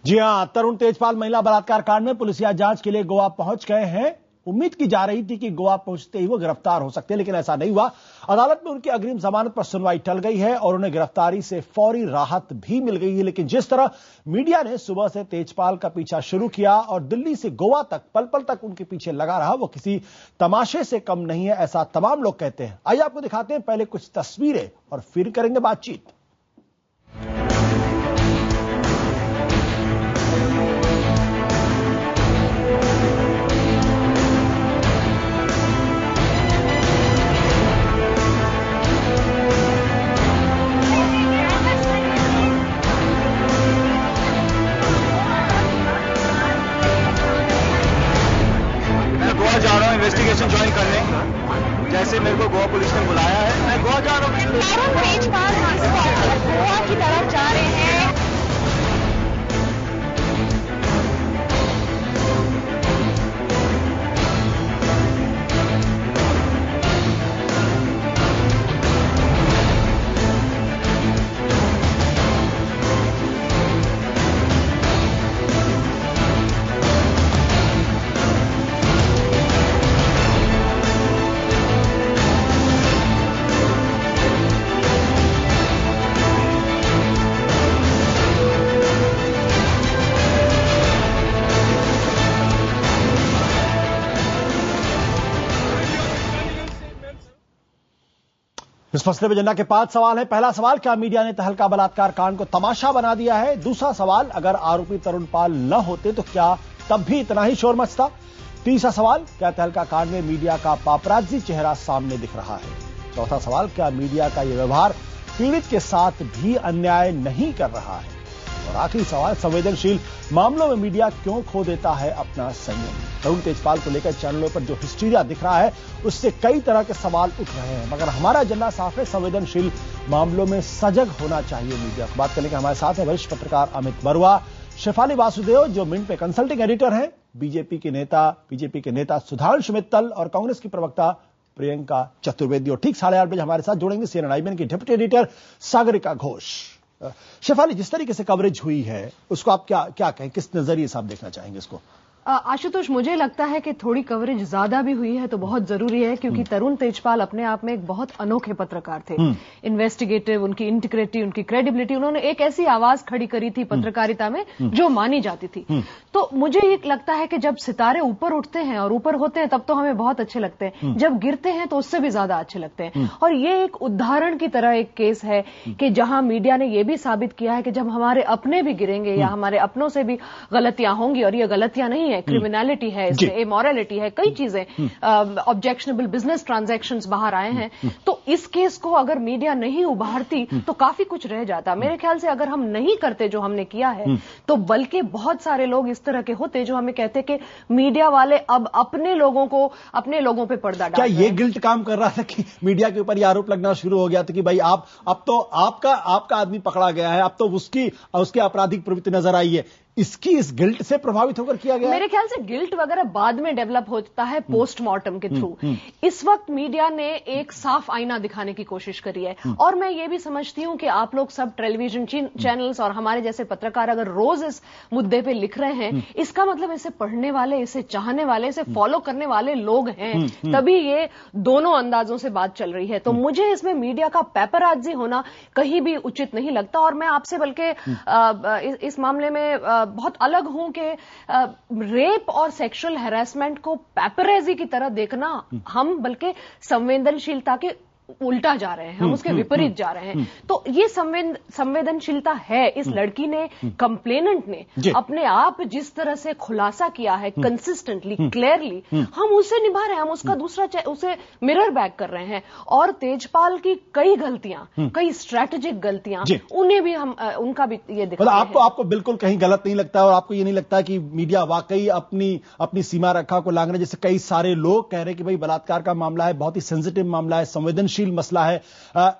जी हां, तरुण तेजपाल महिला बलात्कार कांड में पुलिसिया जांच के लिए गोवा पहुंच गए हैं। उम्मीद की जा रही थी कि गोवा पहुंचते ही वो गिरफ्तार हो सकते हैं, लेकिन ऐसा नहीं हुआ। अदालत में उनकी अग्रिम जमानत पर सुनवाई टल गई है और उन्हें गिरफ्तारी से फौरी राहत भी मिल गई है। लेकिन जिस तरह मीडिया ने सुबह से तेजपाल का पीछा शुरू किया और दिल्ली से गोवा तक पल पल तक उनके पीछे लगा रहा, वो किसी तमाशे से कम नहीं है, ऐसा तमाम लोग कहते हैं। आइए आपको दिखाते हैं पहले कुछ तस्वीरें और फिर करेंगे बातचीत। जा रहा हूँ इन्वेस्टिगेशन ज्वाइन करने, जैसे मेरे को गोवा पुलिस ने बुलाया है, मैं गोवा जा रहा हूँ। तरुण तेजपाल गोवा की तरफ जा रहे हैं। इस मसले में एजेंडा के 5 सवाल हैं। पहला सवाल, क्या मीडिया ने तहलका बलात्कार कांड को तमाशा बना दिया है? दूसरा सवाल, अगर आरोपी तरुण पाल न होते तो क्या तब भी इतना ही शोर मचता? तीसरा सवाल, क्या तहलका कांड में मीडिया का पापराजी चेहरा सामने दिख रहा है? चौथा सवाल, क्या मीडिया का यह व्यवहार पीड़ित के साथ भी अन्याय नहीं कर रहा है? और आखिरी सवाल, संवेदनशील मामलों में मीडिया क्यों खो देता है अपना संयम? तरुण तेजपाल को लेकर चैनलों पर जो हिस्टीरिया दिख रहा है, उससे कई तरह के सवाल उठ रहे हैं, मगर हमारा एजेंडा साफ है, संवेदनशील मामलों में सजग होना चाहिए मीडिया। बात करने के हमारे साथ है वरिष्ठ पत्रकार अमित बरुआ, शेफाली वासुदेव जो मिंट पे कंसल्टिंग एडिटर हैं, बीजेपी के नेता सुधांशु मित्तल और कांग्रेस की प्रवक्ता प्रियंका चतुर्वेदी। और ठीक 8:30 बजे हमारे साथ जुड़ेंगे CNN IBN की डिप्टी एडिटर सागरिका घोष। शेफाली, जिस तरीके से कवरेज हुई है उसको आप क्या कहें, किस नजरिए से आप देखना चाहेंगे इसको? आशुतोष, मुझे लगता है कि थोड़ी कवरेज ज्यादा भी हुई है तो बहुत जरूरी है, क्योंकि तरुण तेजपाल अपने आप में एक बहुत अनोखे पत्रकार थे। इन्वेस्टिगेटिव, उनकी इंटीग्रिटी, उनकी क्रेडिबिलिटी, उन्होंने एक ऐसी आवाज खड़ी करी थी पत्रकारिता में जो मानी जाती थी। तो मुझे ये लगता है कि जब सितारे ऊपर उठते हैं और ऊपर होते हैं तब तो हमें बहुत अच्छे लगते हैं, जब गिरते हैं तो उससे भी ज्यादा अच्छे लगते हैं। और ये एक उदाहरण की तरह एक केस है कि जहां मीडिया ने यह भी साबित किया है कि जब हमारे अपने भी गिरेंगे या हमारे अपनों से भी गलतियां होंगी, और ये गलतियां नहीं, क्रिमिनलिटी है इसमें, इमोरलिटी है, कई चीजें, ऑब्जेक्शनेबल बिजनेस ट्रांजैक्शंस बाहर आए हैं, तो इस केस को अगर मीडिया नहीं उभारती तो काफी कुछ रह जाता। मेरे ख्याल से अगर हम नहीं करते जो हमने किया है, तो बल्कि बहुत सारे लोग इस तरह के होते जो हमें कहते कि मीडिया वाले अब अपने लोगों पे पर्दा डाल रहे हैं। क्या ये गिल्ट काम कर रहा था कि मीडिया के ऊपर ये आरोप लगना शुरू हो गया था कि भाई अब तो आपका आदमी पकड़ा गया है, अब तो उसकी आपराधिक प्रवृत्ति नजर आई है, इसकी इस गिल्ट से प्रभावित होकर किया गया? मेरे ख्याल से गिल्ट वगैरह बाद में डेवलप होता है पोस्टमार्टम के थ्रू। इस वक्त मीडिया ने एक साफ आईना दिखाने की कोशिश करी है, और मैं ये भी समझती हूं कि आप लोग सब टेलीविजन चैनल्स और हमारे जैसे पत्रकार अगर रोज इस मुद्दे पे लिख रहे हैं, इसका मतलब इसे पढ़ने वाले, इसे चाहने वाले, इसे फॉलो करने वाले लोग हैं, तभी ये दोनों अंदाजों से बात चल रही है। तो मुझे इसमें मीडिया का पेपराजी होना कहीं भी उचित नहीं लगता, और मैं आपसे बल्कि इस मामले में बहुत अलग हूं कि रेप और सेक्सुअल हैरेसमेंट को पेपरेजी की तरह देखना, हम बल्कि संवेदनशीलता के उल्टा जा रहे हैं, हम उसके विपरीत जा रहे हैं। तो ये संवेदनशीलता है। इस लड़की ने, कंप्लेनेंट ने अपने आप जिस तरह से खुलासा किया है, कंसिस्टेंटली, क्लियरली, हम उसे निभा रहे हैं, हम उसका उसे मिरर बैक कर रहे हैं। और तेजपाल की कई गलतियां, कई स्ट्रैटेजिक गलतियां, उन्हें भी हम उनका भी ये दिखा रहे हैं। आपको बिल्कुल कहीं गलत नहीं लगता, और आपको ये नहीं लगता कि मीडिया वाकई अपनी सीमा रेखा को लांघ रहे, जैसे कई सारे लोग कह रहे हैं कि भाई बलात्कार का मामला है, बहुत ही सेंसिटिव मामला है, संवेदनशील मसला है,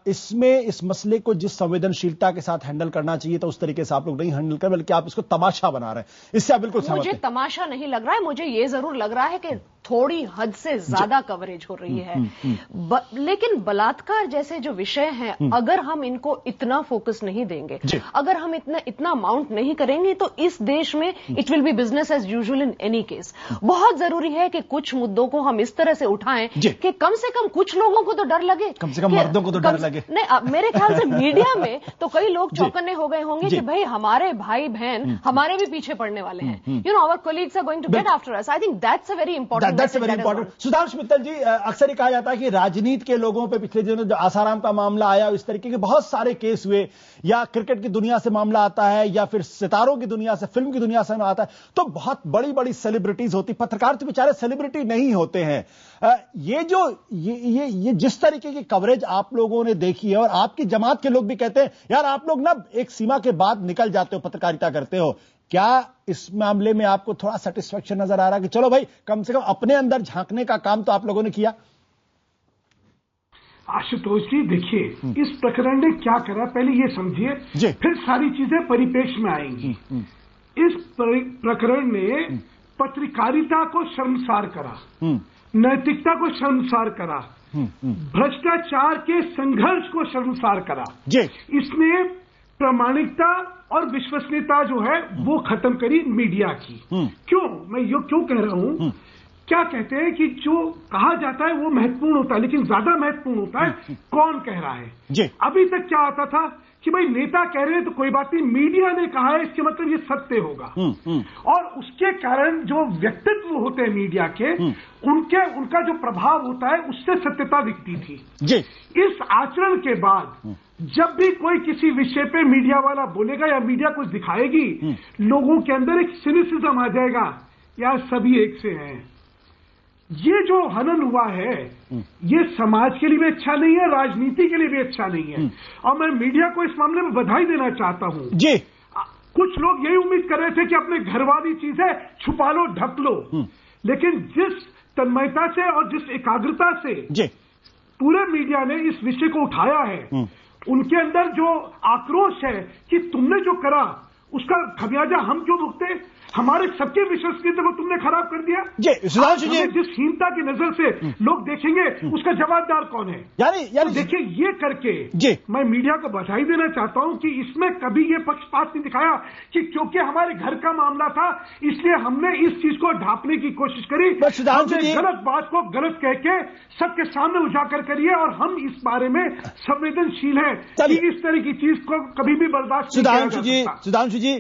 इसमें इस मसले को जिस संवेदनशीलता के साथ हैंडल करना चाहिए तो उस तरीके से आप लोग नहीं हैंडल कर, बल्कि आप इसको तमाशा बना रहे हैं। इससे आप बिल्कुल सहमत हैं? मुझे तमाशा नहीं लग रहा है, मुझे यह जरूर लग रहा है कि थोड़ी हद से ज्यादा कवरेज हो रही है। लेकिन बलात्कार जैसे जो विषय हैं, अगर हम इनको इतना फोकस नहीं देंगे, अगर हम इतना माउंट नहीं करेंगे, तो इस देश में it will be business as usual in any case. बहुत जरूरी है कि कुछ मुद्दों को हम इस तरह से उठाएं कि कम से कम कुछ लोगों को तो डर लगे, कम से कम मर्दों को तो डर लगे। नहीं, मेरे ख्याल से मीडिया में तो कई लोग चौकन्ने हो गए होंगे कि भाई हमारे भाई बहन हमारे भी पीछे पड़ने वाले हैं। You know, our colleagues are going to get after us. I think that's a very important. Sudhanshu Mittal ji, अक्सर ही कहा जाता है कि राजनीति के लोगों पे पिछले दिनों जो आसाराम का मामला आया, इस तरीके के बहुत सारे केस हुए, या क्रिकेट की दुनिया से मामला आता है, या फिर सितारों की दुनिया से, फिल्म की दुनिया से आता है, तो बहुत बड़ी बड़ी सेलिब्रिटीज होती। पत्रकार तो बेचारे सेलिब्रिटी नहीं होते हैं। ये जिस तरीके की कवरेज आप लोगों ने देखी है, और आपकी जमात के लोग भी कहते हैं यार आप लोग ना एक सीमा के बाद निकल जाते हो, पत्रकारिता करते हो, क्या इस मामले में आपको थोड़ा सेटिस्फेक्शन नजर आ रहा है कि चलो भाई कम से कम अपने अंदर झांकने का काम तो आप लोगों ने किया? आशुतोष जी, देखिए इस प्रकरण ने क्या करा, पहले ये समझिए, फिर सारी चीजें परिपेक्ष में आएंगी। इस प्रकरण ने पत्रकारिता को शर्मसार करा, नैतिकता को शर्मसार करा, भ्रष्टाचार के संघर्ष को शर्मसार करा। इसने प्रामाणिकता और विश्वसनीयता जो है वो खत्म करी मीडिया की। क्यों, मैं ये क्यों कह रहा हूं? क्या कहते हैं कि जो कहा जाता है वो महत्वपूर्ण होता है, लेकिन ज्यादा महत्वपूर्ण होता है कौन कह रहा है। अभी तक क्या आता था कि भाई नेता कह रहे हैं तो कोई बात नहीं, मीडिया ने कहा है इसके मतलब ये सत्य होगा। और उसके कारण जो व्यक्तित्व होते हैं मीडिया के, उनका जो प्रभाव होता है उससे सत्यता दिखती थी। इस आचरण के बाद जब भी कोई किसी विषय पे मीडिया वाला बोलेगा या मीडिया कुछ दिखाएगी, लोगों के अंदर एक सिनिसिज्म आ जाएगा, यार सभी एक से हैं। ये जो हनन हुआ है ये समाज के लिए भी अच्छा नहीं है, राजनीति के लिए भी अच्छा नहीं है। और मैं मीडिया को इस मामले में बधाई देना चाहता हूं। जी, कुछ लोग यही उम्मीद कर रहे थे कि अपने घर वाली चीजें छुपा लो, ढक लो, लेकिन जिस तन्मयता से और जिस एकाग्रता से पूरे मीडिया ने इस विषय को उठाया है, उनके अंदर जो आक्रोश है कि तुमने जो करा उसका खमियाजा हम क्यों भुगते, हमारे सबके विश्वसनीयता को तुमने खराब कर दिया। सुधांशु जी, जिस हीनता की नजर से लोग देखेंगे उसका जवाबदार कौन है? यानी देखिए, ये करके मैं मीडिया को बधाई देना चाहता हूं कि इसमें कभी ये पक्षपात नहीं दिखाया कि क्योंकि हमारे घर का मामला था इसलिए हमने इस चीज को ढांपने की कोशिश करी। गलत बात को गलत कह के सबके सामने उजागर करिए, और हम इस बारे में संवेदनशील हैं कि इस तरह की चीज को कभी भी बर्दाश्त नहीं किया जा सकता। सुधांशु जी,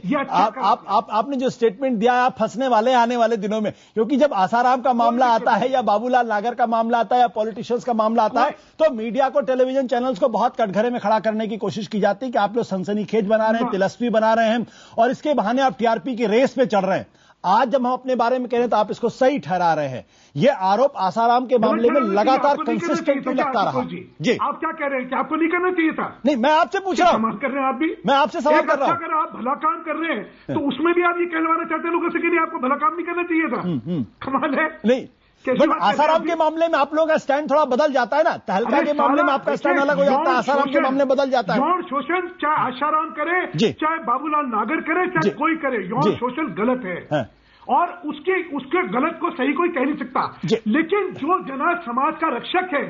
आपने जो स्टेटमेंट दिया, आप फंसने वाले आने वाले दिनों में, क्योंकि जब आसाराम का मामला आता है या बाबूलाल नागर का मामला आता है या पॉलिटिशियंस का मामला आता है, तो मीडिया को, टेलीविजन चैनल्स को बहुत कटघरे में खड़ा करने की कोशिश की जाती है कि आप लोग सनसनीखेज बना रहे हैं, तिलस्वी बना रहे हैं, और इसके बहाने आप टीआरपी की रेस पे चढ़ रहे हैं। आज जब हम अपने बारे में कह रहे हैं तो आप इसको सही ठहरा रहे हैं। यह आरोप आसाराम के मामले में लगातार कंसिस्टेंटली लगता रहा। जी, आप क्या कह रहे हैं कि आपको नहीं करना चाहिए था? नहीं, मैं आपसे पूछ रहा हूं। कर रहे हैं आप भी, मैं आपसे सवाल कर रहा हूं। अगर आप भला काम कर रहे हैं तो उसमें भी आप ये कहलवाना चाहते हैं लोगों से कि नहीं आपको भला काम नहीं करना चाहिए था। कमाल है। नहीं, आसाराम के मामले में आप लोगों का स्टैंड थोड़ा बदल जाता है ना, तहलका के मामले में आपका स्टैंड अलग हो जाता है, आसाराम के मामले में बदल जाता है। यौन शोषण चाहे आसाराम करे, चाहे बाबूलाल नागर करे, चाहे कोई करे, यौन शोषण गलत है और उसके गलत को सही कोई कह नहीं सकता। लेकिन जो जना समाज का रक्षक है,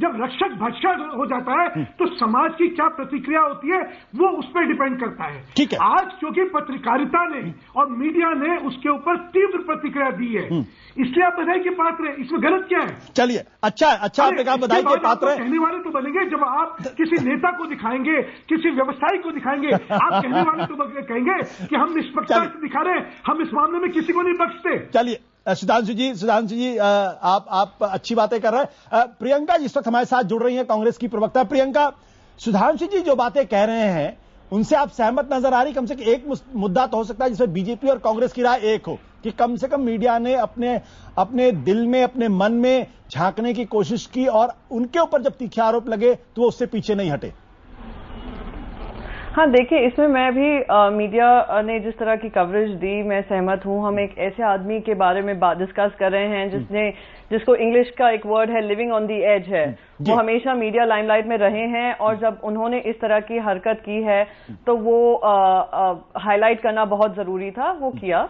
जब रक्षक भक्षक हो जाता है तो समाज की क्या प्रतिक्रिया होती है वो उस पर डिपेंड करता है। आज क्योंकि पत्रकारिता ने और मीडिया ने उसके ऊपर तीव्र प्रतिक्रिया दी है, इसलिए आप बधाई के पात्र हैं। इसमें गलत क्या है? चलिए, अच्छा आपने कहा बधाई के पात्र हैं। कहने वाले तो बनेंगे जब आप किसी नेता को दिखाएंगे, किसी व्यवसायी को दिखाएंगे, आप कहने वाले तो कहेंगे कि हम निष्पक्षता से दिखा रहे हैं, हम इस मामले में किसी को नहीं बख्शते। चलिए सुधांशु जी, आप अच्छी बातें कर रहे हैं। प्रियंका जिस वक्त हमारे साथ जुड़ रही हैं, कांग्रेस की प्रवक्ता प्रियंका, सुधांशु जी जो बातें कह रहे हैं उनसे आप सहमत नजर आ रही? कम से कम एक मुद्दा तो हो सकता है जिसमें बीजेपी और कांग्रेस की राय एक हो कि कम से कम मीडिया ने अपने दिल में, अपने मन में झांकने की कोशिश की और उनके ऊपर जब तीखे आरोप लगे तो वो उससे पीछे नहीं हटे। हाँ, देखिए, इसमें मैं भी मीडिया ने जिस तरह की कवरेज दी मैं सहमत हूँ। हम एक ऐसे आदमी के बारे में डिस्कस कर रहे हैं जिसको इंग्लिश का एक वर्ड है लिविंग ऑन दी एज है, वो हमेशा मीडिया लाइमलाइट में रहे हैं और जब उन्होंने इस तरह की हरकत की है तो वो हाईलाइट करना बहुत जरूरी था, वो किया।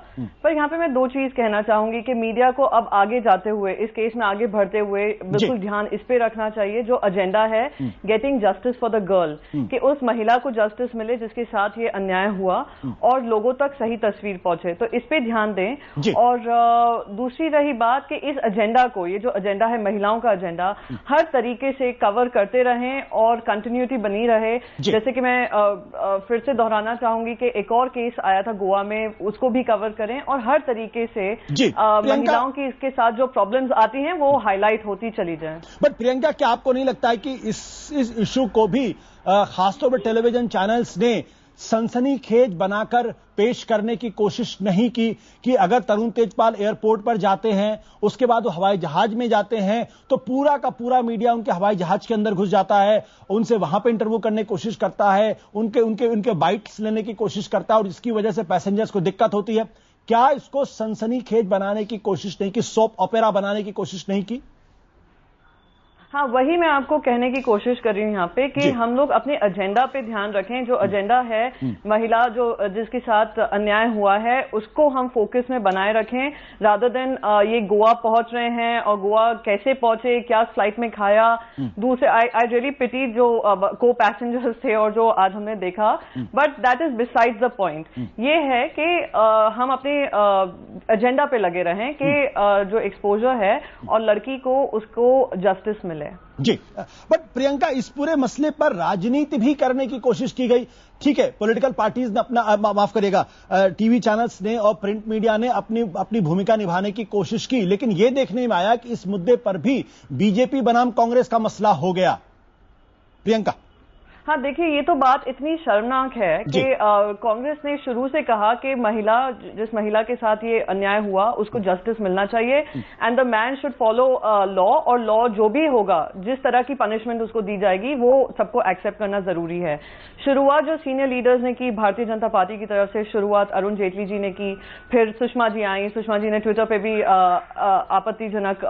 पर यहाँ पे मैं दो चीज कहना चाहूंगी कि मीडिया को अब आगे जाते हुए, इस केस में आगे बढ़ते हुए बिल्कुल ध्यान इस पे रखना चाहिए जो एजेंडा है getting justice for the girl, कि उस महिला को जस्टिस मिले जिसके साथ ये अन्याय हुआ और लोगों तक सही तस्वीर पहुंचे, तो इस पे ध्यान दें। और दूसरी रही बात कि इस एजेंडा को, ये जो एजेंडा है महिलाओं का एजेंडा, हर तरीके से कवर करते रहें और कंटिन्यूटी बनी रहे। जैसे कि मैं फिर से दोहराना चाहूंगी कि एक और केस आया था गोवा में, उसको भी कवर करें और हर तरीके से महिलाओं की इसके साथ जो प्रॉब्लम्स आती हैं वो हाईलाइट होती चली जाए। बट प्रियंका, क्या आपको नहीं लगता है कि इस इशू को भी खासतौर पर टेलीविजन चैनल्स ने सनसनीखेज बनाकर पेश करने की कोशिश नहीं की कि अगर तरुण तेजपाल एयरपोर्ट पर जाते हैं, उसके बाद वो हवाई जहाज में जाते हैं, तो पूरा का पूरा मीडिया उनके हवाई जहाज के अंदर घुस जाता है, उनसे वहां पे इंटरव्यू करने की कोशिश करता है, उनके बाइट्स लेने की कोशिश करता है और इसकी वजह से पैसेंजर्स को दिक्कत होती है। क्या इसको सनसनीखेज बनाने की कोशिश नहीं की, सोप ओपेरा बनाने की कोशिश नहीं की? हाँ, वही मैं आपको कहने की कोशिश कर रही हूँ यहाँ पे कि हम लोग अपने एजेंडा पे ध्यान रखें। जो एजेंडा है महिला जो जिसके साथ अन्याय हुआ है उसको हम फोकस में बनाए रखें, रादर देन ये गोवा पहुंच रहे हैं और गोवा कैसे पहुंचे, क्या फ्लाइट में खाया। दूसरे आई रियली पिटी जो को पैसेंजर्स थे और जो आज हमने देखा, but that is besides the point. ये है कि हम अपने एजेंडा पे लगे रहें कि जो एक्सपोजर है और लड़की को उसको जस्टिस मिले। जी, बट प्रियंका, इस पूरे मसले पर राजनीति भी करने की कोशिश की गई। ठीक है, पॉलिटिकल पार्टीज ने अपना, माफ करिएगा, टीवी चैनल्स ने और प्रिंट मीडिया ने अपनी भूमिका निभाने की कोशिश की, लेकिन यह देखने में आया कि इस मुद्दे पर भी बीजेपी बनाम कांग्रेस का मसला हो गया। प्रियंका, हाँ, देखिए, ये तो बात इतनी शर्मनाक है कि कांग्रेस ने शुरू से कहा कि जिस महिला के साथ ये अन्याय हुआ उसको जस्टिस मिलना चाहिए and the man should follow law, और लॉ जो भी होगा, जिस तरह की पनिशमेंट उसको दी जाएगी वो सबको एक्सेप्ट करना जरूरी है। शुरुआत जो सीनियर लीडर्स ने की भारतीय जनता पार्टी की तरफ से, शुरुआत अरुण जेटली जी ने की, फिर सुषमा जी आई, सुषमा जी ने ट्विटर पे भी आपत्तिजनक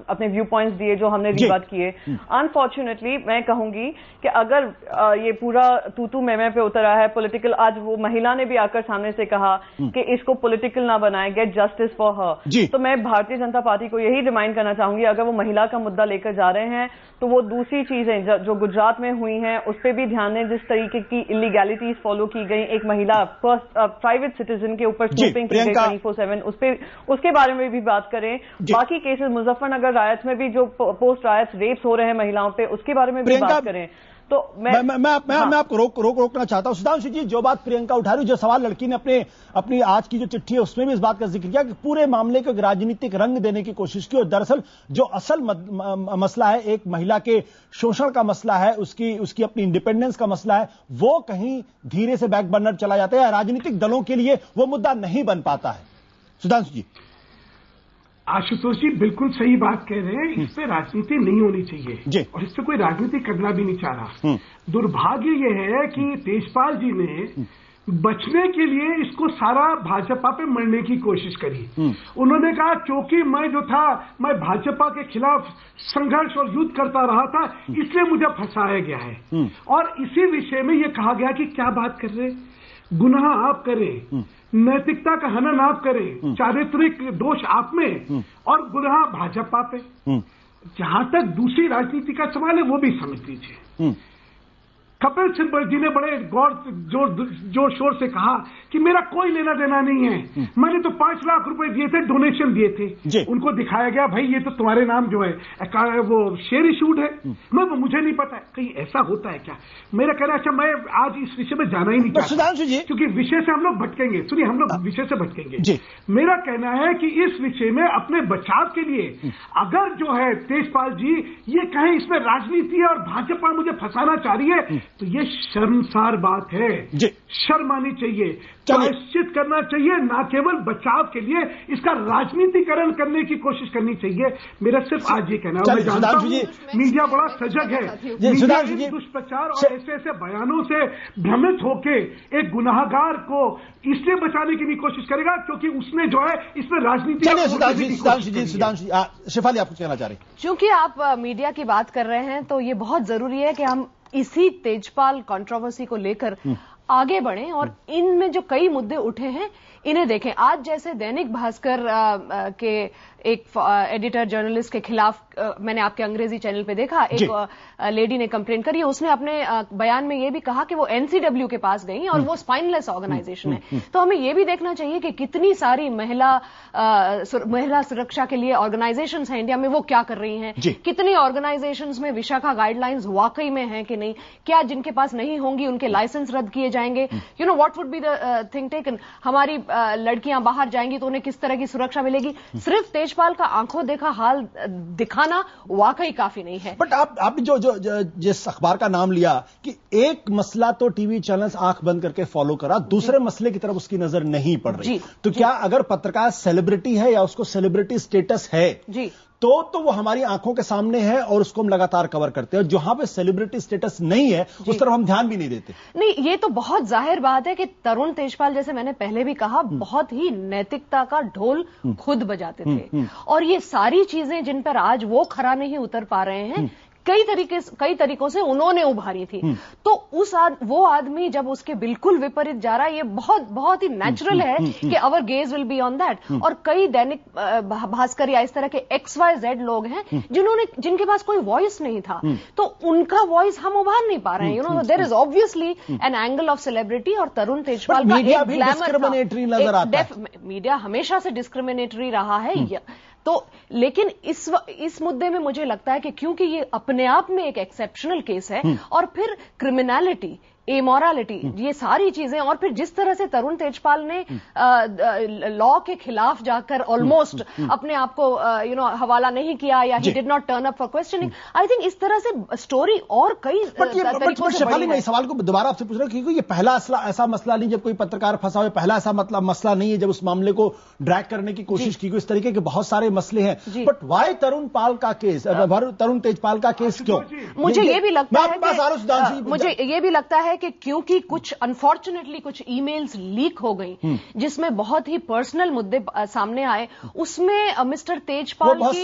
अपने व्यू पॉइंट्स दिए जो हमने रीबात किए। अनफॉर्चुनेटली मैं कहूंगी कि अगर ये पूरा तू मैं पे उतरा है पॉलिटिकल, आज वो महिला ने भी आकर सामने से कहा कि इसको पॉलिटिकल ना बनाए, गेट जस्टिस फॉर हर। तो मैं भारतीय जनता पार्टी को यही रिमाइंड करना चाहूंगी, अगर वो महिला का मुद्दा लेकर जा रहे हैं तो वो दूसरी चीजें जो गुजरात में हुई हैं उस पर भी ध्यान दें, जिस तरीके की इलीगैलिटीज फॉलो की गई, एक महिला प्राइवेट सिटीजन के ऊपर स्टूपिंग की गई 24/7, उसके बारे में भी बात करें। बाकी केसेस मुजफ्फरनगर रायट्स में भी जो पोस्ट रायट्स रेप्स हो रहे हैं महिलाओं पे, उसके बारे में भी बात करें। तो मैं आपको रोकना चाहता हूं। सुधांशु जी, जो बात प्रियंका उठा रही, जो सवाल लड़की ने अपनी आज की जो चिट्ठी है उसमें भी इस बात का जिक्र किया कि पूरे मामले को एक राजनीतिक रंग देने की कोशिश की, और दरअसल जो असल मसला है, एक महिला के शोषण का मसला है, उसकी अपनी इंडिपेंडेंस का मसला है, वो कहीं धीरे से बैक बर्नर चला जाता है, राजनीतिक दलों के लिए वो मुद्दा नहीं बन पाता है। सुधांशु जी। आशुतोष जी बिल्कुल सही बात कह रहे हैं, इस पे राजनीति नहीं होनी चाहिए और इस पे कोई राजनीति करना भी नहीं चाह रहा। दुर्भाग्य यह है कि तेजपाल जी ने बचने के लिए इसको सारा भाजपा पे मरने की कोशिश करी। उन्होंने कहा क्योंकि मैं भाजपा के खिलाफ संघर्ष और युद्ध करता रहा था, इसलिए मुझे फंसाया गया है। और इसी विषय में यह कहा गया कि क्या बात कर रहे, गुनाह आप करें, नैतिकता का हनन आप करें, चारित्रिक दोष आप में और गुनाह भाजपा पे। जहां तक दूसरी राजनीति का सवाल है वो भी समझ लीजिए। कपिल सिब्बल जी ने बड़े जोर शोर से कहा कि मेरा कोई लेना देना नहीं है, मैंने तो 5 लाख रुपए दिए थे, डोनेशन दिए थे। उनको दिखाया गया भाई ये तो तुम्हारे नाम जो है वो शेयर इशूड है। मुझे नहीं पता कहीं ऐसा होता है क्या। मेरा कहना, अच्छा मैं आज इस विषय में जाना ही नहीं चाहता क्योंकि विषय से हम लोग भटकेंगे। सुनिए, हम लोग विषय से भटकेंगे। मेरा कहना है कि इस विषय में अपने बचाव के लिए अगर जो है तेजपाल जी ये कहें इसमें राजनीति है और भाजपा मुझे फंसाना चाह रही है, तो ये शर्मसार बात है जी। शर्म आनी चाहिए, प्रायश्चित करना चाहिए, ना केवल बचाव के लिए इसका राजनीतिकरण करने की कोशिश करनी चाहिए। मेरा सिर्फ आज ये कहना है, मैं जानता हूं मीडिया बड़ा सजग है, मीडिया इन दुष्प्रचार और ऐसे ऐसे बयानों से भ्रमित होके एक गुनाहगार को इसलिए बचाने की भी कोशिश करेगा क्योंकि उसने जो है इसमें राजनीति। सुधांशु शेफाली आप कुछ कहना चाह रहे हैं? चूंकि आप मीडिया की बात कर रहे हैं तो ये बहुत जरूरी है कि हम इसी तेजपाल कंट्रोवर्सी को लेकर आगे बढ़ें और इनमें जो कई मुद्दे उठे हैं इन्हें देखें। आज जैसे दैनिक भास्कर के एक एडिटर जर्नलिस्ट के खिलाफ मैंने आपके अंग्रेजी चैनल पे देखा, एक लेडी ने कंप्लेंट करी। उसने अपने बयान में ये भी कहा कि वो एनसीडब्ल्यू के पास गई और वो स्पाइनलेस ऑर्गेनाइजेशन है। तो हमें ये भी देखना चाहिए कि कितनी सारी महिला सुरक्षा के लिए ऑर्गेनाइजेशंस हैं इंडिया में, वो क्या कर रही हैं, कितनी ऑर्गेनाइजेशंस में विशाखा गाइडलाइंस वाकई में हैं कि नहीं, क्या जिनके पास नहीं होंगी उनके लाइसेंस रद्द किए जाएंगे, you know what would be the thing taken. हमारी लड़कियां बाहर जाएंगी तो उन्हें किस तरह की सुरक्षा मिलेगी। सिर्फ तेजपाल का आंखों देखा हाल दिखाना वाकई काफी नहीं है। बट आप जो जिस अखबार का नाम लिया कि एक मसला तो टीवी चैनल्स आंख बंद करके फॉलो करा, दूसरे मसले की तरफ उसकी नजर नहीं पड़ रही, तो क्या अगर पत्रकार सेलिब्रिटी है या उसको सेलिब्रिटी स्टेटस है जी तो वो हमारी आंखों के सामने है और उसको हम लगातार कवर करते हैं, और जहां पे सेलिब्रिटी स्टेटस नहीं है उस तरफ हम ध्यान भी नहीं देते। नहीं, ये तो बहुत जाहिर बात है कि तरुण तेजपाल, जैसे मैंने पहले भी कहा, बहुत ही नैतिकता का ढोल खुद बजाते थे और ये सारी चीजें जिन पर आज वो खरा नहीं उतर पा रहे हैं कई तरीकों से उन्होंने उभारी थी। तो वो आदमी जब उसके बिल्कुल विपरीत जा रहा है, ये बहुत ही नेचुरल है कि our gaze will be on that. और कई दैनिक भास्कर या इस तरह के XYZ लोग हैं जिनके पास कोई वॉइस नहीं था, तो उनका वॉइस हम उभार नहीं पा रहे हैं। You know, there is obviously an angle of celebrity और तरुण तेजपाल का एक ग्लैमर था। मीडिया हमेशा से डिस्क्रिमिनेटरी रहा है तो, लेकिन इस मुद्दे में मुझे लगता है कि क्योंकि ये अपने आप में एक एक्सेप्शनल केस है और फिर क्रिमिनलिटी, इमोरालिटी, ये सारी चीजें, और फिर जिस तरह से तरुण तेजपाल ने लॉ के खिलाफ जाकर ऑलमोस्ट अपने आप को हवाला नहीं किया या he did not turn up for questioning, I think इस तरह से स्टोरी और कई तरीकों से बड़ी है। मैं इस सवाल को दोबारा आपसे पूछ रहा हूं क्योंकि ये पहला ऐसा मसला नहीं जब कोई पत्रकार फंसा हो, पहला ऐसा मसला नहीं है जब उस मामले को ड्रैग करने की कोशिश की गई। इस तरीके के बहुत सारे मसले हैं, बट वाई तरुण तेजपाल का केस क्यों? मुझे ये भी लगता है कि क्योंकि कुछ अनफॉर्चुनेटली कुछ ईमेल्स लीक हो गई जिसमें बहुत ही पर्सनल मुद्दे सामने आए, उसमें मिस्टर तेजपाल की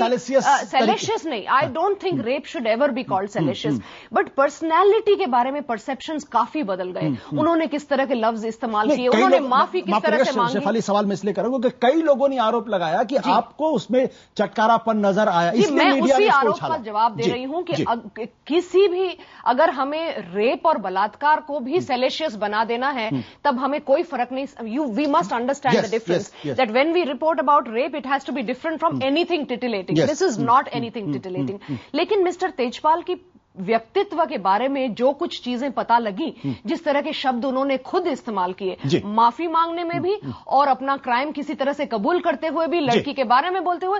सेलेशियस नहीं, I don't think rape should ever be called salacious, but personality के बारे में परसेप्शंस काफी बदल गए। उन्होंने किस तरह के लफ्ज इस्तेमाल किए, उन्होंने माफी किस तरह से मांगी। शेफाली, सवाल मैं इसलिए करूंगा कि कई लोगों ने आरोप लगाया कि आपको उसमें चटकारापन नजर आया, मैं उसी आरोप का जवाब दे रही हूं कि किसी भी, अगर हमें रेप और बलात्कार को भी सेलेशियस बना देना है तब हमें कोई फर्क नहीं। We must understand the difference that when we report about rape it has to be different from anything titillating. This is not anything titillating. लेकिन मिस्टर तेजपाल की व्यक्तित्व के बारे में जो कुछ चीजें पता लगी, जिस तरह के शब्द उन्होंने खुद इस्तेमाल किए, माफी मांगने में भी और अपना क्राइम किसी तरह से कबूल करते हुए भी, लड़की के बारे में बोलते हुए,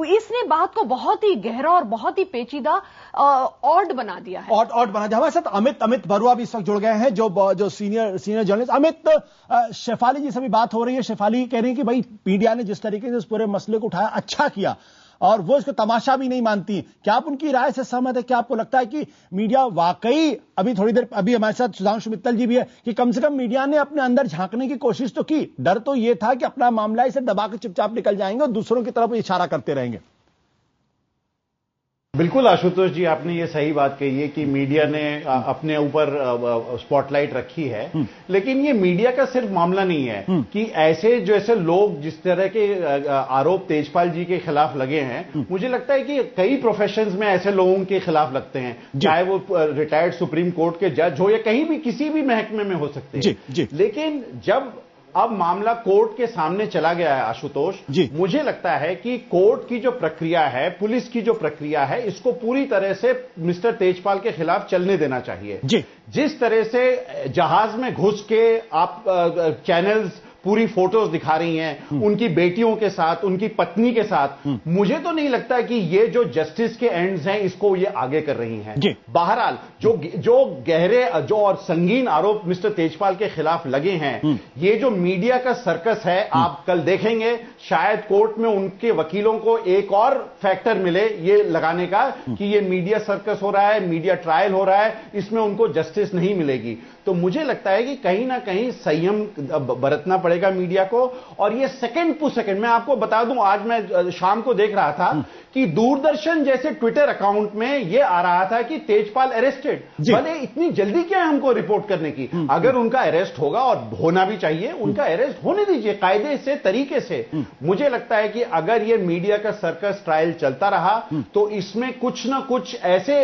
इसने बात को बहुत ही गहरा और बहुत ही पेचीदा ऑड बना दिया है। ऑड बना दिया। हमारे साथ अमित बरुआ भी इस वक्त जुड़ गए हैं, जो सीनियर जर्नलिस्ट। अमित, शेफाली जी से भी बात हो रही है। शेफाली कह रही है कि भाई मीडिया ने जिस तरीके से इस पूरे मसले को उठाया, अच्छा किया, और वो इसको तमाशा भी नहीं मानती। क्या आप उनकी राय से सहमत है? क्या आपको लगता है कि मीडिया वाकई, अभी हमारे साथ सुधांशु मित्तल जी भी है, कि कम से कम मीडिया ने अपने अंदर झांकने की कोशिश तो की? डर तो ये था कि अपना मामला इसे दबा के चुपचाप निकल जाएंगे और दूसरों की तरफ इशारा करते रहेंगे। बिल्कुल आशुतोष जी, आपने ये सही बात कही है कि मीडिया ने अपने ऊपर स्पॉटलाइट रखी है, लेकिन ये मीडिया का सिर्फ मामला नहीं है कि ऐसे जैसे लोग जिस तरह के आरोप तेजपाल जी के खिलाफ लगे हैं, मुझे लगता है कि कई प्रोफेशंस में ऐसे लोगों के खिलाफ लगते हैं, चाहे वो रिटायर्ड सुप्रीम कोर्ट के जज हो या कहीं भी किसी भी महकमे में हो सकते हैं। लेकिन जब अब मामला कोर्ट के सामने चला गया है आशुतोष, मुझे लगता है कि कोर्ट की जो प्रक्रिया है, पुलिस की जो प्रक्रिया है, इसको पूरी तरह से मिस्टर तेजपाल के खिलाफ चलने देना चाहिए। जिस तरह से जहाज में घुस के आप चैनल्स पूरी फोटोज दिखा रही हैं उनकी बेटियों के साथ, उनकी पत्नी के साथ। मुझे तो नहीं लगता कि ये जो जस्टिस के एंड्स हैं इसको ये आगे कर रही हैं। बहरहाल जो गहरे जो और संगीन आरोप मिस्टर तेजपाल के खिलाफ लगे हैं, ये जो मीडिया का सर्कस है, आप कल देखेंगे शायद कोर्ट में उनके वकीलों को एक और फैक्टर मिले ये लगाने का कि ये मीडिया सर्कस हो रहा है, मीडिया ट्रायल हो रहा है, इसमें उनको जस्टिस नहीं मिलेगी। तो मुझे लगता है कि कहीं ना कहीं संयम बरतना पड़ेगा मीडिया को। और ये सेकंड टू सेकंड, मैं आपको बता दूं, आज मैं शाम को देख रहा था कि दूरदर्शन जैसे ट्विटर अकाउंट में ये आ रहा था कि तेजपाल अरेस्टेड। भले इतनी जल्दी क्या है हमको रिपोर्ट करने की? अगर उनका अरेस्ट होगा, और होना भी चाहिए, उनका अरेस्ट होने दीजिए कायदे से, तरीके से। मुझे लगता है कि अगर ये मीडिया का सर्कस ट्रायल चलता रहा तो इसमें कुछ ना कुछ ऐसे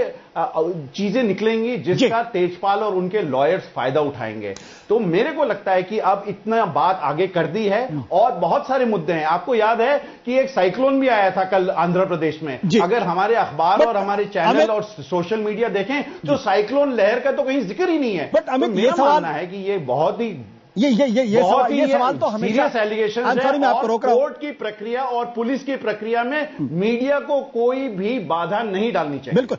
चीजें निकलेंगी जिसका तेजपाल और उनके लॉयर्स फायदा उठाएंगे। तो मेरे को लगता है कि अब इतना बात आगे कर दी है और बहुत सारे मुद्दे हैं। आपको याद है कि एक साइक्लोन भी आया था कल आंध्र प्रदेश में। अगर हमारे अखबार और हमारे चैनल और सोशल मीडिया देखें तो साइक्लोन लहर का तो कहीं जिक्र ही नहीं है। तो मेरा मानना है कि ये बहुत ही ये सवाल तो हमेशा एलिगेशन है। मैं आपको रोक रहा हूं। कोर्ट की प्रक्रिया और पुलिस की प्रक्रिया में मीडिया को कोई भी बाधा नहीं डालनी चाहिए। बिल्कुल,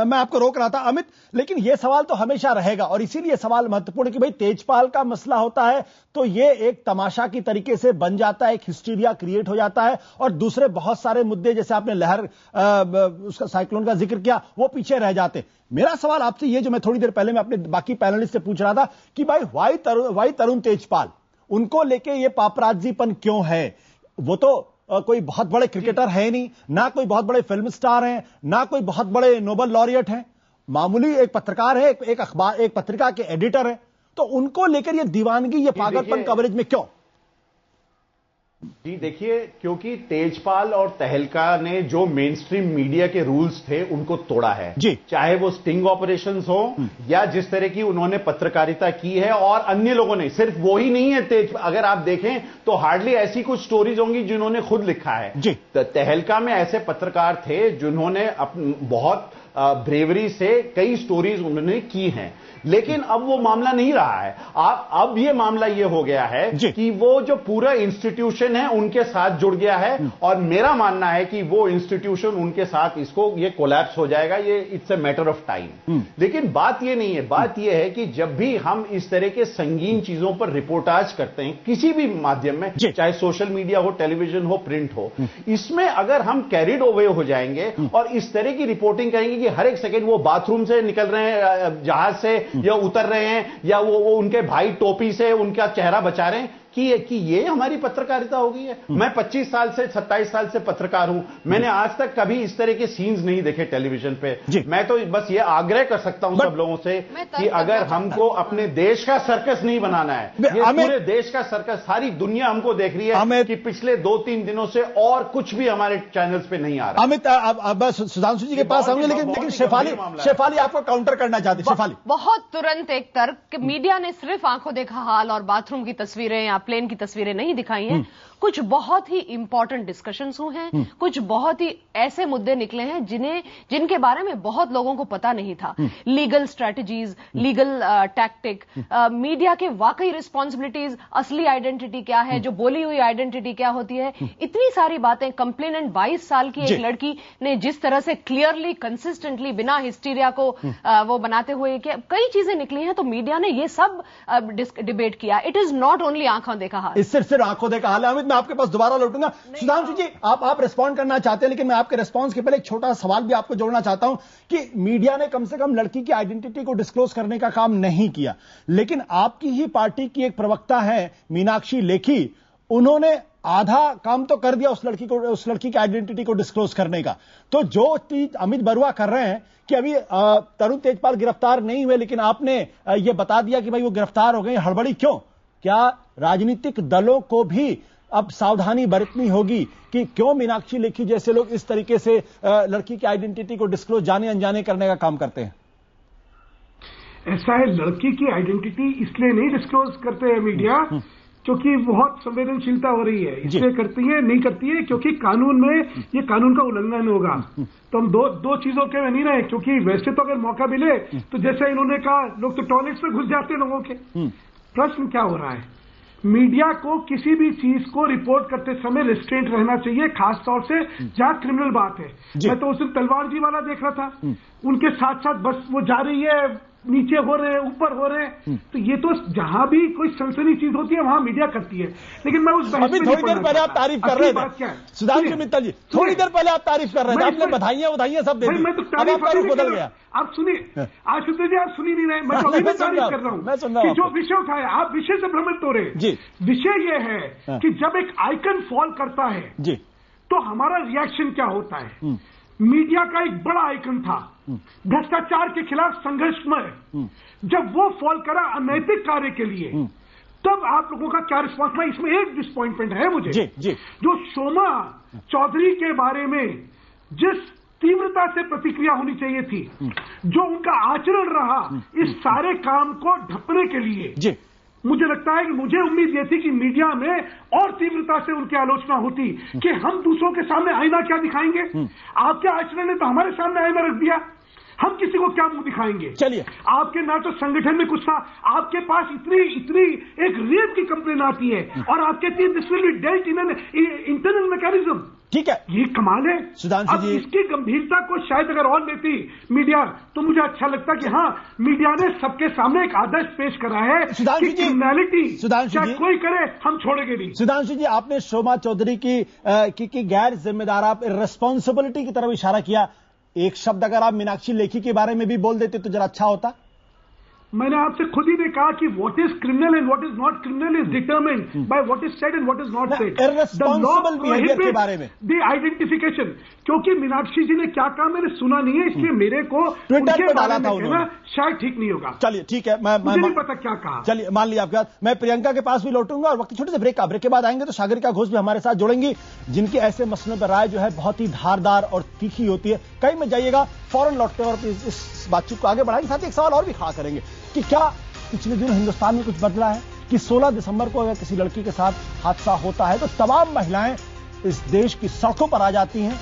मैं आपको रोक रहा था अमित, लेकिन यह सवाल तो हमेशा रहेगा और इसीलिए सवाल महत्वपूर्ण है कि भाई तेजपाल का मसला होता है तो यह एक तमाशा की तरीके से बन जाता है, एक हिस्टीरिया क्रिएट हो जाता है और दूसरे बहुत सारे मुद्दे जैसे आपने लहर उसका साइक्लोन का जिक्र किया वो पीछे रह जाते। मेरा सवाल आपसे ये जो मैं थोड़ी देर पहले मैं अपने बाकी पैनलिस्ट से पूछ रहा था कि भाई वाई तरुण तेजपाल, उनको लेके ये पापराजीपन क्यों है? वो तो कोई बहुत बड़े क्रिकेटर है नहीं, ना कोई बहुत बड़े फिल्म स्टार हैं, ना कोई बहुत बड़े नोबेल लॉरियट हैं, मामूली एक पत्रकार है, एक अखबार एक पत्रिका के एडिटर है। तो उनको लेकर ये दीवानगी, ये पागलपन कवरेज में क्यों? जी देखिए, क्योंकि तेजपाल और तहलका ने जो मेन स्ट्रीम मीडिया के रूल्स थे उनको तोड़ा है जी। चाहे वो स्टिंग ऑपरेशंस हो या जिस तरह की उन्होंने पत्रकारिता की है, और अन्य लोगों ने, सिर्फ वो ही नहीं है अगर आप देखें तो हार्डली ऐसी कुछ स्टोरीज होंगी जिन्होंने खुद लिखा है जी। तहलका में ऐसे पत्रकार थे जिन्होंने बहुत ब्रेवरी से कई स्टोरीज उन्होंने की हैं, लेकिन अब वो मामला नहीं रहा है। अब ये मामला ये हो गया है कि वो जो पूरा इंस्टीट्यूशन है उनके साथ जुड़ गया है, और मेरा मानना है कि वो इंस्टीट्यूशन उनके साथ इसको ये कोलैप्स हो जाएगा, ये it's a matter of time. लेकिन बात ये नहीं है, बात ये है कि जब भी हम इस तरह के संगीन चीजों पर रिपोर्टाज करते हैं किसी भी माध्यम में, चाहे सोशल मीडिया हो, टेलीविजन हो, प्रिंट हो, इसमें अगर हम कैरिड अवे हो जाएंगे और इस तरह की रिपोर्टिंग करेंगे कि हर एक सेकंड वो बाथरूम से निकल रहे हैं, जहाज से या उतर रहे हैं, या वो उनके भाई टोपी से उनका चेहरा बचा रहे हैं, कि ये हमारी पत्रकारिता हो गई है। मैं 25 साल से 27 साल से पत्रकार हूं, मैंने आज तक कभी इस तरह के सीन्स नहीं देखे टेलीविजन पे। मैं तो बस ये आग्रह कर सकता हूं सब लोगों से कि अगर हमको अपने देश का सर्कस नहीं बनाना है, ये पूरे देश का सर्कस सारी दुनिया हमको देख रही है कि पिछले 2-3 दिनों से और कुछ भी हमारे चैनल्स पे नहीं आ रहा। अमित, अब सुधांशु जी के पास आऊंगे, लेकिन शेफाली आपको काउंटर करना चाहती। शेफाली, बहुत तुरंत एक तर्क, मीडिया ने सिर्फ आंखों देखा हाल और बाथरूम की तस्वीरें या प्लेन की तस्वीरें नहीं दिखाई हैं, कुछ बहुत ही इंपॉर्टेंट डिस्कशंस हुए हैं, कुछ बहुत ही ऐसे मुद्दे निकले हैं जिनके बारे में बहुत लोगों को पता नहीं था। Legal strategies, legal tactic, media के वाकई रिस्पॉन्सिबिलिटीज, असली आइडेंटिटी क्या है, जो बोली हुई आइडेंटिटी क्या होती है, इतनी सारी बातें। कंप्लेनेंट 22 साल की एक लड़की ने जिस तरह से क्लियरली, कंसिस्टेंटली, बिना हिस्टीरिया को वो बनाते हुए कई चीजें निकली हैं, तो मीडिया ने ये सब डिबेट किया। इट इज नॉट ओनली आंखों देखा हाल, सिर्फ आंखों देखा हाल है। मैं आपके पास दोबारा लौटूंगा। सुधांशु जी, आप रिस्पॉन्ड करना चाहते हैं, लेकिन मैं आपके रिस्पॉन्स के पहले एक छोटा सवाल भी आपको जोड़ना चाहता हूं कि मीडिया ने कम से कम लड़की की आइडेंटिटी को डिस्क्लोज करने का काम नहीं किया, लेकिन आपकी ही पार्टी की एक प्रवक्ता है मीनाक्षी लेखी, उन्होंने आधा काम तो कर दिया उस लड़की की आइडेंटिटी को डिस्क्लोज करने का। तो जो चीज अमित बरुआ कर रहे हैं कि अभी तरुण तेजपाल गिरफ्तार नहीं हुए, लेकिन आपने यह बता दिया कि भाई वो गिरफ्तार हो गए, हड़बड़ी क्यों? क्या राजनीतिक दलों को भी अब सावधानी बरतनी होगी कि क्यों मीनाक्षी लेखी जैसे लोग इस तरीके से लड़की की आइडेंटिटी को डिस्क्लोज जाने अनजाने करने का काम करते हैं? ऐसा है, लड़की की आइडेंटिटी इसलिए नहीं डिस्क्लोज करते हैं मीडिया क्योंकि बहुत संवेदनशीलता हो रही है, इसलिए करती है, नहीं करती है क्योंकि कानून में ये कानून का उल्लंघन होगा। तो हम दो चीजों के में नहीं रहे, क्योंकि वैसे तो अगर मौका मिले तो जैसे इन्होंने कहा, लोग तो टॉयलेट्स में घुस जाते हैं लोगों के। प्रश्न क्या हो रहा है, मीडिया को किसी भी चीज को रिपोर्ट करते समय रिस्ट्रेंट रहना चाहिए, खास तौर से जहां क्रिमिनल बात है। मैं तो उस दिन तलवार जी वाला देख रहा था, उनके साथ साथ बस वो जा रही है, नीचे हो रहे हैं, ऊपर हो रहे हैं, तो ये तो जहां भी कोई सनसनी चीज होती है वहां मीडिया करती है। लेकिन मैं उस अभी थोड़ी देर पहले आप तारीफ कर रहे थे सुधांशु मित्तल जी, थोड़ी देर पहले आप तारीफ कर रहे थे, आपने बधाइयां सब दे दी, मैं तो अब आपका रुख बदल गया। आप सुनिए आशुतोष जी, आप सुनी नहीं रहे, मैं तो अभी भी तारीफ कर रहा हूं कि जो विषय उठाया, आप विषय से भ्रमित हो रहे जी। विषय ये है कि जब एक आइकन फॉल करता है जी तो हमारा रिएक्शन क्या होता है। मीडिया का एक बड़ा आइकन था भ्रष्टाचार के खिलाफ संघर्ष में, जब वो फॉल करा अनैतिक कार्य के लिए, तब आप लोगों का क्या रिस्पॉन्स था। इसमें एक डिसअपॉइंटमेंट है मुझे जी। जो शोमा चौधरी के बारे में जिस तीव्रता से प्रतिक्रिया होनी चाहिए थी, जो उनका आचरण रहा इस सारे काम को ढकने के लिए जी, मुझे लगता है कि मुझे उम्मीद यह थी कि मीडिया में और तीव्रता से उनकी आलोचना होती कि हम दूसरों के सामने आईना क्या दिखाएंगे, आपके आचरण ने तो हमारे सामने आईना रख दिया, हम किसी को क्या मुंह दिखाएंगे। चलिए, आपके ना तो संगठन में कुछ था, आपके पास इतनी एक रेप की कंप्लेन आती है और आपके this will be dealt in an internal mechanism. ठीक है, ये कमाल है सुधांशु जी। इसकी गंभीरता को शायद अगर और लेती मीडिया तो मुझे अच्छा लगता कि हाँ, मीडिया ने सबके सामने एक आदर्श पेश करा है कि क्रिमिनलिटी चाहे कोई करे हम छोड़ेंगे नहीं। सुधांशु जी, आपने शोमा चौधरी की गैर जिम्मेदार, आप रिस्पॉन्सिबिलिटी की तरफ इशारा किया। एक शब्द अगर आप मीनाक्षी लेखी के बारे में भी बोल देते तो जरा अच्छा होता। मैंने आपसे खुद ही ने कहा कि what is criminal and what is not criminal is determined by what is said and what is not said. Irresponsible behaviour के बारे में द आइडेंटिफिकेशन, क्योंकि मीनाक्षी जी ने क्या कहा मैंने सुना नहीं है, इसलिए मेरे को ट्विटर पे डाला था उन्होंने, शायद ठीक नहीं होगा। चलिए ठीक है, मुझे नहीं पता क्या कहा। चलिए मान लिया आपके बात। मैं प्रियंका के पास भी लौटूंगा और वक्त छोटे से ब्रेक के बाद आएंगे तो सागरिका घोष भी हमारे साथ जुड़ेंगी, जिनकी ऐसे मसलों पर राय जो है बहुत ही धारदार और तीखी होती है। कहीं मत जाइएगा, फौरन लौटते हैं और इस बातचीत को आगे बढ़ाएंगे। साथ ही एक सवाल और भी खड़ा करेंगे कि क्या पिछले दिनों हिंदुस्तान में कुछ बदला है कि 16 दिसंबर को अगर किसी लड़की के साथ हादसा होता है तो तमाम महिलाएं इस देश की सड़कों पर आ जाती हैं।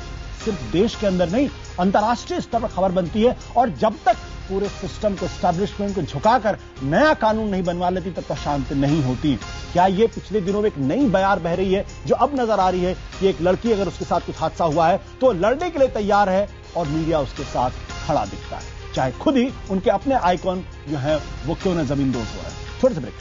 सिर्फ देश के अंदर नहीं, अंतर्राष्ट्रीय स्तर पर खबर बनती है, और जब तक पूरे सिस्टम को, एस्टैब्लिशमेंट को झुकाकर नया कानून नहीं बनवा लेती तब तक शांति नहीं होती। क्या ये पिछले दिनों में एक नई बयार बह रही है जो अब नजर आ रही है कि एक लड़की अगर उसके साथ कुछ हादसा हुआ है तो लड़ने के लिए तैयार है और मीडिया उसके साथ खड़ा दिखता है, चाहे खुद ही उनके अपने आइकॉन जो है वो क्यों न जमींदोज हो रहे हैं। थोड़े से ब्रेक।